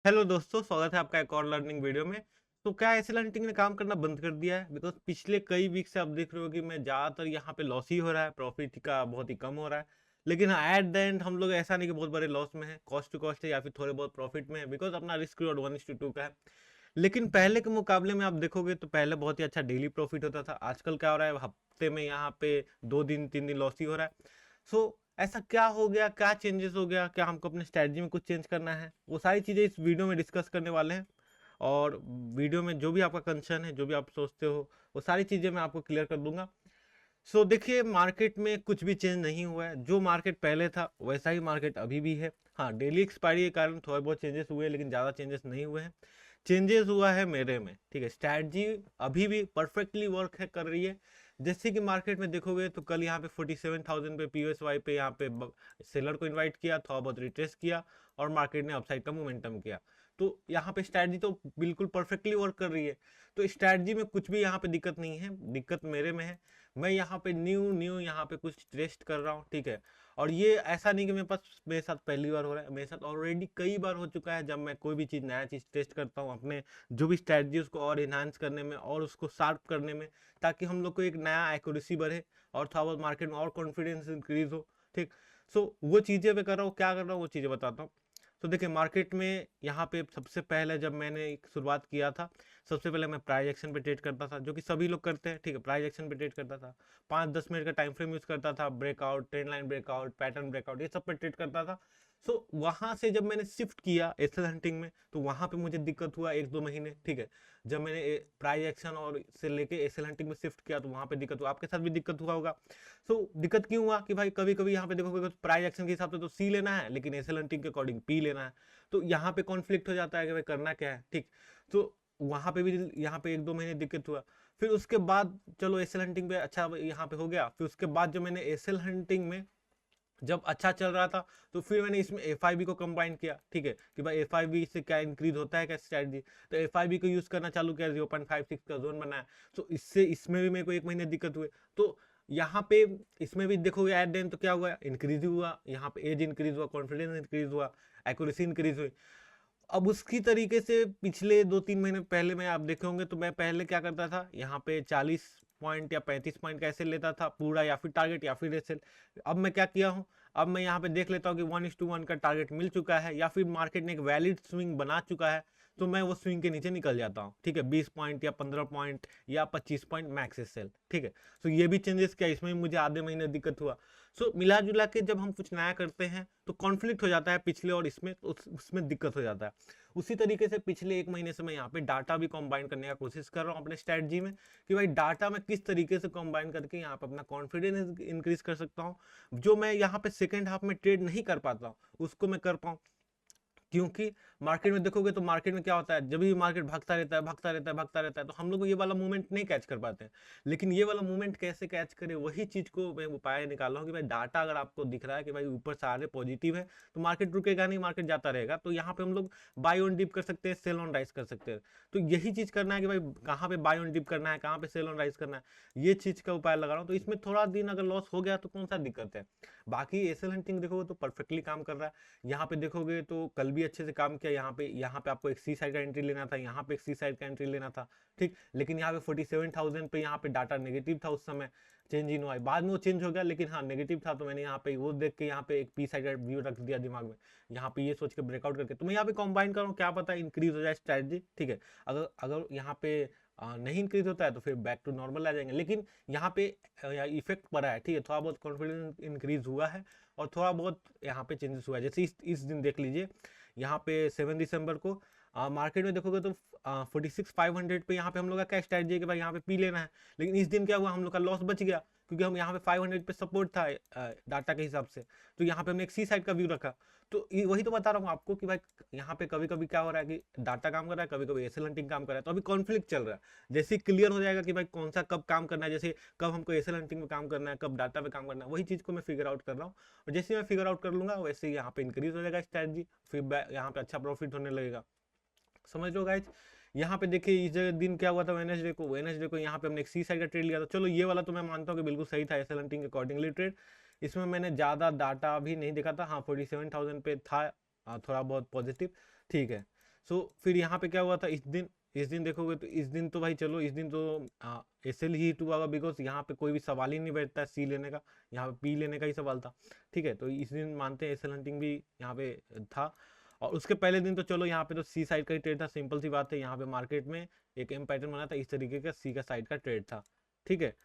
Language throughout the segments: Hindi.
हेलो दोस्तों, स्वागत है आपका एक और लर्निंग वीडियो में। तो क्या एसएल हंटिंग ने काम करना बंद कर दिया है? बिकॉज पिछले कई वीक से आप देख रहे हो कि मैं ज़्यादातर यहाँ पे लॉस ही हो रहा है, प्रॉफिट का बहुत ही कम हो रहा है। लेकिन एट द एंड हम लोग ऐसा नहीं कि बहुत बड़े लॉस में है, कॉस्ट टू कॉस्ट है या फिर थोड़े बहुत प्रॉफिट में है, बिकॉज अपना रिस्क रिवॉर्ड 1:2 का है। लेकिन पहले के मुकाबले में आप देखोगे तो पहले बहुत ही अच्छा डेली प्रॉफिट होता था। आजकल क्या हो रहा है, हफ्ते में यहाँ पे 2 दिन 3 दिन लॉस ही हो रहा है। सो ऐसा क्या हो गया, क्या चेंजेस हो गया, क्या हमको अपने स्ट्रैटेजी में कुछ चेंज करना है, वो सारी चीज़ें इस वीडियो में डिस्कस करने वाले हैं। और वीडियो में जो भी आपका कंसर्न है, जो भी आप सोचते हो, वो सारी चीज़ें मैं आपको क्लियर कर दूंगा। सो देखिए, मार्केट में कुछ भी चेंज नहीं हुआ है। जो मार्केट पहले था वैसा ही मार्केट अभी भी है। हाँ, डेली एक्सपायरी के कारण थोड़े बहुत चेंजेस हुए हैं, लेकिन ज़्यादा चेंजेस नहीं हुए हैं। चेंजेस हुआ है मेरे में, ठीक है। स्ट्रैटेजी अभी भी परफेक्टली वर्क है, कर रही है। जैसे कि मार्केट में देखोगे तो कल यहाँ पे 47,000 पे पीएसवाई पे यहाँ पे सेलर को इनवाइट किया, थोड़ा बहुत रिट्रेस किया और मार्केट ने अपसाइड का मोमेंटम किया। तो यहाँ पे स्ट्रैटेजी तो बिल्कुल परफेक्टली वर्क कर रही है। तो स्ट्रैटेजी में कुछ भी यहाँ पे दिक्कत नहीं है, दिक्कत मेरे में है। मैं यहाँ पे न्यू न्यू यहाँ पे कुछ टेस्ट कर रहा हूँ, ठीक है। और ये ऐसा नहीं कि मेरे साथ पहली बार हो रहा है, मेरे साथ ऑलरेडी कई बार हो चुका है। जब मैं कोई भी चीज़ नया चीज़ टेस्ट करता हूँ अपने जो भी स्ट्रैटेजी उसको और इन्हांस करने में और उसको शार्प करने में, ताकि हम लोग को एक नया एक्यूरेसी बढ़े और थोड़ा बहुत मार्केट में और कॉन्फिडेंस इंक्रीज हो, ठीक। सो वो चीज़ें मैं कर रहा हूँ, क्या कर रहा हूँ वो चीज़ें बताता हूँ। तो देखिए, मार्केट में यहाँ पे सबसे पहले जब मैंने एक शुरुआत किया था, सबसे पहले मैं प्राइस एक्शन पे ट्रेड करता था, जो कि सभी लोग करते हैं, ठीक है। प्राइस एक्शन पे ट्रेड करता था, 5-10 मिनट का टाइम फ्रेम यूज करता था, breakout, trend line breakout, pattern breakout, ये सब पे ट्रेड करता था। सो वहां से जब मैंने शिफ्ट किया एसएल हंटिंग में, तो वहां पे मुझे दिक्कत हुआ 1-2 महीने, ठीक है। जब मैंने प्राइस एक्शन और से लेके एसएल हंटिंग में शिफ्ट किया तो वहां पे दिक्कत हुआ, आपके साथ भी दिक्कत हुआ होगा। सो दिक्कत क्यों हुआ कि भाई कभी कभी यहाँ पे देखोगे तो प्राइस एक्शन के हिसाब से तो सी लेना है, लेकिन एसएल हंटिंग के अकॉर्डिंग पी लेना है। तो यहाँ पे कॉन्फ्लिक्ट हो जाता है कि भाई करना क्या है, ठीक। तो वहां पे भी यहाँ पे 1-2 महीने दिक्कत हुआ। फिर उसके बाद चलो एसएल हंटिंग पे अच्छा यहाँ पे हो गया। फिर उसके बाद जब मैंने एसएल हंटिंग में जब अच्छा चल रहा था, तो फिर मैंने इसमें एफ को कंबाइन किया, ठीक है, कि भाई एफ से क्या इंक्रीज होता है क्या स्ट्रैटेजी। तो एफ को यूज करना चालू किया, 0.56 का जोन बनाया। तो इससे इसमें भी मेरे को 1 महीने दिक्कत हुई। तो यहाँ पे इसमें भी देखोगे एट देन तो क्या हुआ, इंक्रीज हुआ, यहाँ पे एज इंक्रीज हुआ, कॉन्फिडेंस इंक्रीज हुआ, एक्यूरेसी इंक्रीज हुई। अब उसकी तरीके से पिछले 2-3 महीने पहले में आप देखे होंगे, तो मैं पहले क्या करता था, यहाँ पे 40 पॉइंट या 35 पॉइंट का ऐसे लेता था पूरा, या फिर टारगेट या फिर एसएल। अब मैं क्या किया हूँ, अब मैं यहाँ पे देख लेता हूँ कि 1:1 का टारगेट मिल चुका है, या फिर मार्केट ने एक वैलिड स्विंग बना चुका है, तो मैं वो स्विंग के नीचे निकल जाता हूँ, ठीक है। 20 पॉइंट या 15 पॉइंट या 25 पॉइंट मैक्स एसएल, ठीक है। तो ये भी चेंजेस किया, इसमें भी मुझे आधे महीने दिक्कत हुआ। सो मिला जुला के जब हम कुछ नया करते हैं तो कॉन्फ्लिक्ट हो जाता है पिछले और इसमें, तो उसमें दिक्कत हो जाता है। उसी तरीके से पिछले 1 महीने से मैं यहाँ पे डाटा भी कंबाइन करने का कोशिश कर रहा हूँ अपने स्ट्रेटजी में, कि भाई डाटा में किस तरीके से कंबाइन करके यहाँ पे अपना कॉन्फिडेंस इंक्रीज कर सकता हूँ। जो मैं यहाँ पे सेकेंड हाफ में ट्रेड नहीं कर पाता हूँ, उसको मैं कर पाऊँ। क्योंकि मार्केट में देखोगे तो मार्केट में क्या होता है, जब भी मार्केट भागता रहता है भागता रहता है भागता रहता है, तो हम लोग ये वाला मूवमेंट नहीं कैच कर पाते हैं। लेकिन ये वाला मूवमेंट कैसे कैच करें, वही चीज को मैं उपाय निकाला हूँ कि भाई डाटा अगर आपको दिख रहा है कि भाई ऊपर सारे पॉजिटिव है, तो मार्केट रुकेगा नहीं, मार्केट जाता रहेगा। तो यहाँ पे हम लोग बाय ऑन डिप कर सकते हैं, सेल ऑन राइज कर सकते हैं। तो यही चीज करना है कि भाई कहाँ पे बाय ऑन डिप करना है, कहाँ पे सेल ऑन राइज करना है, ये चीज का उपाय लगा रहा हूँ। तो इसमें थोड़ा दिन अगर लॉस हो गया तो कौन सा दिक्कत है। बाकी एसएल हंटिंग देखोगे तो परफेक्टली काम कर रहा है। यहाँ पे देखोगे तो कल भी अच्छे से काम किया। यहाँ पे आपको एक सी साइड का एंट्री लेना था, यहाँ पे एक सी साइड का एंट्री लेना था, ठीक। लेकिन यहाँ पे 47,000 पे यहाँ पे डाटा नेगेटिव था उस समय, चेंज इन हुआ है, बाद में वो चेंज हो गया, लेकिन हाँ नेगेटिव था। तो मैंने यहाँ पे वो देख के यहाँ पे एक पी साइड का व्यू रख दिया दिमाग में, यहाँ पे ये सोच के ब्रेकआउट करके। तो मैं यहाँ पे कंबाइन कर रहा हूँ, क्या पता इंक्रीज हो जाए स्ट्रैटेजी, ठीक है। अगर अगर यहाँ पे नहीं इंक्रीज होता है तो फिर बैक टू नॉर्मल आ जाएंगे। लेकिन यहाँ पे इफेक्ट पड़ा है, ठीक है, थोड़ा बहुत कॉन्फिडेंस इंक्रीज हुआ है और थोड़ा बहुत यहाँ पे चेंजेस हुआ है। जैसे इस दिन देख लीजिए, यहाँ पे 7 दिसंबर को मार्केट में देखोगे तो 46,500 पे यहाँ पे हम लोग का क्या स्ट्रैटेजी है कि भाई यहाँ पे पी लेना है। लेकिन इस दिन क्या हुआ, हम लोग का लॉस बच गया, क्योंकि हम यहाँ पे 500 पे सपोर्ट था डाटा के हिसाब से। तो यहाँ पे हमने एक सी साइड का व्यू रखा। तो वही तो बता रहा हूँ आपको कि भाई यहाँ पे कभी कभी क्या हो रहा है कि डाटा काम कर रहा है, कभी कभी एसएल हंटिंग काम कर रहा है। तो अभी कॉन्फ्लिक्ट चल रहा है, जैसे क्लियर हो जाएगा कि भाई कौन सा कब काम करना है, जैसे कब हमको एसएल हंटिंग में काम करना है, कब डाटा पे काम करना है, वही चीज को मैं फिगर आउट कर रहा हूँ। और जैसे मैं फिगर आउट कर लूंगा वैसे ही यहाँ पे इंक्रीज हो जाएगा स्ट्रैटेजी, फिर यहाँ पे अच्छा प्रॉफिट होने लगेगा। समझ लो गाइज। यहाँ पे देखिए इस दिन क्या हुआ था, वेनेसडे को यहाँ पे हमने एक सी साइड का ट्रेड लिया था। चलो ये वाला तो मैं मानता हूँ कि बिल्कुल सही था, एसएल हंटिंग के अकॉर्डिंगली ट्रेड। इसमें मैंने ज़्यादा डाटा भी नहीं देखा था, हाँ 47,000 पे था, थोड़ा बहुत पॉजिटिव, ठीक है। फिर यहाँ पे क्या हुआ था इस दिन देखोगे तो इस दिन तो भाई चलो इस दिन तो एसएल ही हिट हुआ होगा, बिकॉज यहाँ पे कोई भी सवाल ही नहीं बैठता है सी लेने का, यहाँ पे पी लेने का ही सवाल था। ठीक है, तो इस दिन मानते हैं एसएल हंटिंग भी यहाँ पे था। और उसके पहले दिन तो चलो यहाँ पे तो सी साइड का ही ट्रेड था, सिंपल सी बात है, यहाँ पे मार्केट में एक एम पैटर्न बना था, इस तरीके का सी का साइड का ट्रेड था। ठीक है,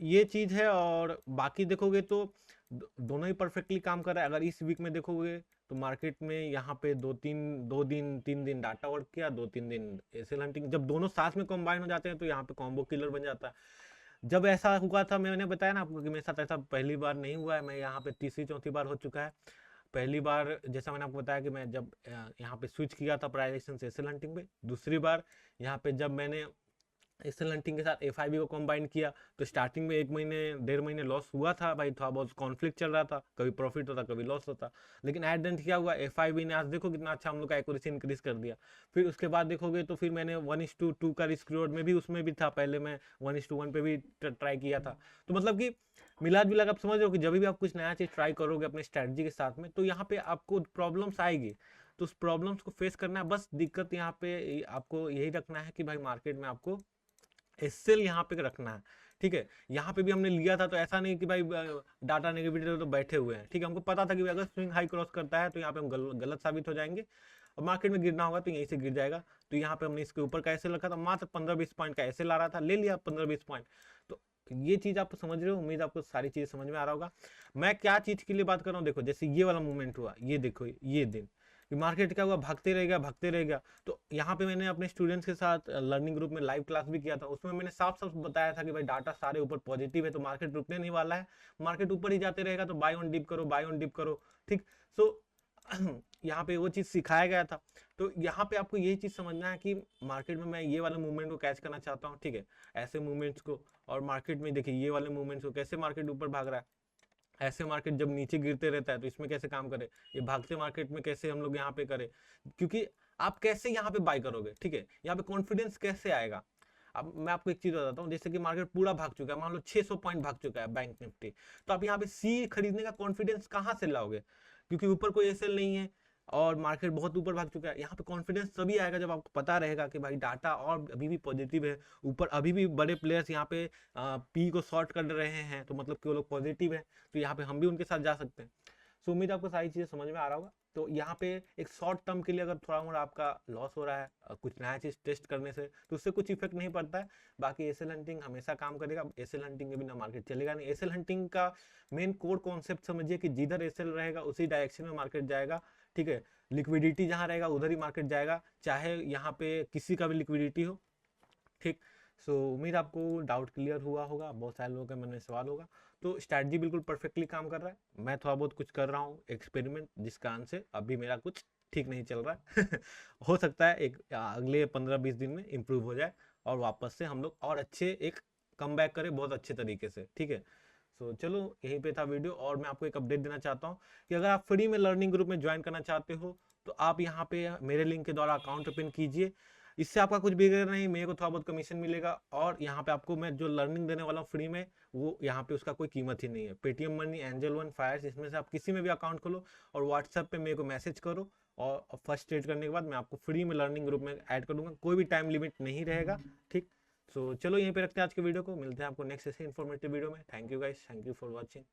ये चीज है। और बाकी देखोगे तो दोनों ही परफेक्टली काम कर रहा है। अगर इस वीक में देखोगे तो मार्केट में यहाँ पे 3 दिन डाटा वर्क किया, 2-3 दिन एसएल हंटिंग, जब दोनों साथ में कंबाइन हो जाते हैं तो यहाँ पे कॉम्बो किलर बन जाता है। जब ऐसा हुआ था, मैंने बताया ना आपको कि मेरे साथ ऐसा पहली बार नहीं हुआ है, मैं यहाँ पे तीसरी चौथी बार हो चुका है। पहली बार जैसा मैंने आपको बताया कि मैं जब यहाँ पे स्विच किया था प्राइस एक्शन से एसएल हंटिंग पे, दूसरी बार यहाँ पे जब मैंने एसएल हंटिंग के साथ एफआईबी को कंबाइन किया तो स्टार्टिंग में 1 महीने 1.5 महीने लॉस हुआ था भाई, थोड़ा बहुत कॉन्फ्लिक्ट चल रहा था, कभी प्रॉफिट होता कभी लॉस होता। लेकिन एट द क्या हुआ, एफआईबी ने आज देखो कितना अच्छा हम लोग का एक्यूरेसी इंक्रीज कर दिया। फिर उसके बाद देखोगे तो फिर मैंने 1:2 का रिस्क रिवॉर्ड में भी उसमें भी था, पहले मैं 1:1 पे भी ट्राई किया था। तो मतलब कि मिला जुला आप समझ रहे हो कि जब भी आप कुछ नया चीज ट्राई करोगे अपने स्ट्रेटजी के साथ में, तो यहाँ पे आपको प्रॉब्लम्स आएगी, तो उस प्रॉब्लम्स को फेस करना है। बस दिक्कत यहाँ पे आपको यही रखना है कि भाई मार्केट में आपको एसएल यहाँ पे रखना है। ठीक है, यहाँ पे भी हमने लिया था, तो ऐसा नहीं कि भाई डाटा नेगेटिव तो बैठे हुए हैं। ठीक है, हमको पता था कि अगर स्विंग हाई क्रॉस करता है तो यहाँ पे हम गलत साबित हो जाएंगे और मार्केट में गिरना होगा तो यहीं से गिर जाएगा। तो यहाँ पे हमने इसके ऊपर का एसएल रखा था, मात्र 15-20 पॉइंट का एसएल आ रहा था, ले लिया 15-20 पॉइंट। तो ये चीज आप समझ रहे हो, उम्मीद आपको सारी चीज समझ में आ रहा होगा। मैं क्या चीज के लिए बात कर रहा हूँ, देखो जैसे ये वाला मूवमेंट हुआ, ये देखो ये दिन मार्केट क्या हुआ, भागते रहेगा। तो यहाँ पे मैंने अपने स्टूडेंट्स के साथ लर्निंग ग्रुप में लाइव क्लास भी किया था, उसमें मैंने साफ साफ बताया था कि भाई डाटा सारे ऊपर पॉजिटिव है, तो मार्केट रुकने नहीं वाला है, मार्केट ऊपर ही जाते रहेगा, तो बाय ऑन डिप करो, बाय ऑन डिप करो। ठीक, सो यहाँ पे वो चीज सिखाया गया था। तो यहाँ पे आपको यही चीज समझना है कि मार्केट में मैं ये वाले मूवमेंट को कैच करना चाहता हूँ। ठीक है, ऐसे मूवमेंट्स को, और मार्केट में देखिए ये वाले मूवमेंट्स को, कैसे मार्केट ऊपर भाग रहा है, ऐसे मार्केट जब नीचे गिरते रहता है तो इसमें कैसे काम करे, ये भागते मार्केट में कैसे हम लोग यहाँ पे करें, क्योंकि आप कैसे यहाँ पे बाय करोगे। ठीक है, यहाँ पे कॉन्फिडेंस कैसे आएगा। अब मैं आपको एक चीज बताता हूँ, जैसे कि मार्केट पूरा भाग चुका है, मान लो 600 पॉइंट भाग चुका है बैंक निफ्टी, तो आप यहाँ पे सी खरीदने का कॉन्फिडेंस कहाँ से लाओगे, क्योंकि ऊपर कोई एसएल नहीं है और मार्केट बहुत ऊपर भाग चुका है। यहाँ पे कॉन्फिडेंस तभी आएगा जब आपको पता रहेगा कि भाई डाटा और अभी भी पॉजिटिव है, ऊपर अभी भी बड़े प्लेयर्स यहाँ पे पी को शॉर्ट कर रहे हैं, तो मतलब कि वो लोग पॉजिटिव है, तो यहाँ पे हम भी उनके साथ जा सकते हैं। सो उम्मीद आपको सारी चीजें समझ में आ रहा होगा। तो यहाँ पे एक शॉर्ट टर्म के लिए अगर थोड़ा मोड़ा आपका लॉस हो रहा है कुछ नया चीज टेस्ट करने से, तो उससे कुछ इफेक्ट नहीं पड़ता है। बाकी एसएल हंटिंग हमेशा काम करेगा, एसएल हंटिंग के बिना मार्केट चलेगा नहीं। एसएल हंटिंग का मेन कोर कॉन्सेप्ट समझिए कि जिधर एसएल रहेगा उसी डायरेक्शन में मार्केट जाएगा। ठीक है, लिक्विडिटी जहां रहेगा उधर ही मार्केट जाएगा, चाहे यहाँ पे किसी का भी लिक्विडिटी हो। ठीक, उम्मीद आपको डाउट क्लियर हुआ होगा, बहुत सारे लोगों के मन में सवाल होगा। तो स्ट्रैटेजी बिल्कुल परफेक्टली काम कर रहा है, मैं थोड़ा बहुत कुछ कर रहा हूँ एक्सपेरिमेंट, जिस कारण से अभी मेरा कुछ ठीक नहीं चल रहा है हो सकता है एक अगले 15-20 दिन में इम्प्रूव हो जाए और वापस से हम लोग और अच्छे एक कम बैक करें बहुत अच्छे तरीके से। ठीक है, चलो यहीं पे था वीडियो। और मैं आपको एक अपडेट देना चाहता हूँ कि अगर आप फ्री में लर्निंग ग्रुप में ज्वाइन करना चाहते हो तो आप यहाँ पे मेरे लिंक के द्वारा अकाउंट ओपन कीजिए। इससे आपका कुछ बिगड़ नहीं, मेरे को थोड़ा बहुत कमीशन मिलेगा, और यहाँ पे आपको मैं जो लर्निंग देने वाला हूँ फ्री में, वो यहाँ पे उसका कोई कीमत ही नहीं है। Paytm money, Angel One, Fyers, इसमें से आप किसी में भी अकाउंट खोलो और व्हाट्सएप पे मेरे को मैसेज करो, और फर्स्ट ट्रेड करने के बाद मैं आपको फ्री में लर्निंग ग्रुप में ऐड कर दूंगा, कोई भी टाइम लिमिट नहीं रहेगा। ठीक, चलो यहीं पे रखते हैं आज के वीडियो को, मिलते हैं आपको नेक्स्ट ऐसे इन्फॉर्मेटिव वीडियो में। Thank you guys, thank you for watching.